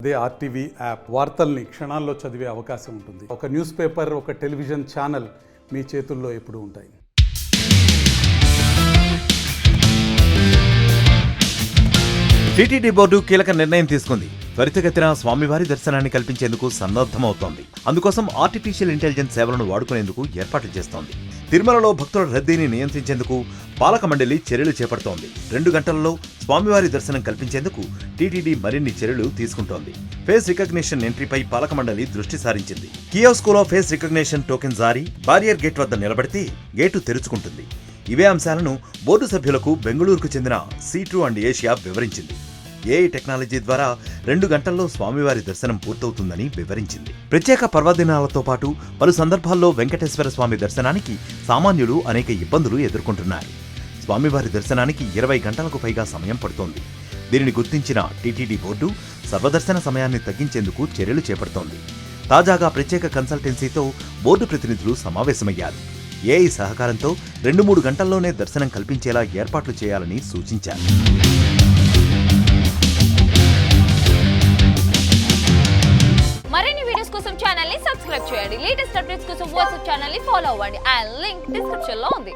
అదే RTV app వార్తల్ని క్షణాల్లో చదివే అవకాశం ఉంటుంది. ఒక న్యూస్ పేపర్, ఒక టెలివిజన్ ఛానల్ మీ చేతుల్లో ఎప్పుడూ ఉంటాయి. టీటీడీ బోర్డు కీలక నిర్ణయం తీసుకుంది. త్వరితగతిన స్వామివారి దర్శనాన్ని కల్పించేందుకు సన్నద్ధమవుతోంది. అందుకోసం ఆర్టిఫిషియల్ ఇంటెలిజెన్స్ సేవలను వాడుకునేందుకు ఏర్పాట్లు చేస్తోంది. తిరుమలలో భక్తుల రద్దీని నియంత్రించేందుకు పాలక మండలి చర్యలు చేపడుతోంది. 2 గంటల్లో స్వామివారి దర్శనం కల్పించేందుకు టీటీడీ మరిన్ని చర్యలు తీసుకుంటోంది. ఫేస్ రికగ్నిషన్ ఎంట్రీపై పాలక మండలి దృష్టి సారించింది. కియోస్కులో ఫేస్ రికగ్నిషన్ టోకెన్ జారీ, బారియర్ గేట్ వద్ద నిలబడితే గేటు తెరుచుకుంటుంది. ఇవే అంశాలను బోర్డు సభ్యులకు బెంగళూరుకు చెందిన C2 అండ్ ఏషియా వివరించింది. ఏఐ టెక్నాలజీ ద్వారా 2 గంటల్లో స్వామివారి దర్శనం పూర్తవుతుందని వివరించింది. ప్రత్యేక పర్వదినాలతో పాటు పలు సందర్భాల్లో వెంకటేశ్వర స్వామి దర్శనానికి సామాన్యులు అనేక ఇబ్బందులు ఎదుర్కొంటున్నారు. స్వామివారి దర్శనానికి 20 గంటలకు పైగా సమయం పడుతోంది. దీనిని గుర్తించిన టీటీడీ బోర్డు సర్వదర్శన సమయాన్ని తగ్గించేందుకు చర్యలు చేపడుతోంది. తాజాగా ప్రత్యేక కన్సల్టెన్సీతో బోర్డు ప్రతినిధులు సమావేశమయ్యారు. ఏఐ సహకారంతో 2-3 గంటల్లోనే దర్శనం కల్పించేలా ఏర్పాట్లు చేయాలని సూచించారు. మరిన్ని వీడియోస్ కోసం ఛానల్ ని సబ్స్క్రైబ్ చేయండి. లేటెస్ట్ అప్డేట్స్ కోసం వాట్సాప్ ఛానల్ ని ఫాలో అవ్వండి. ఆ లింక్ డిస్క్రిప్షన్ లో ఉంది.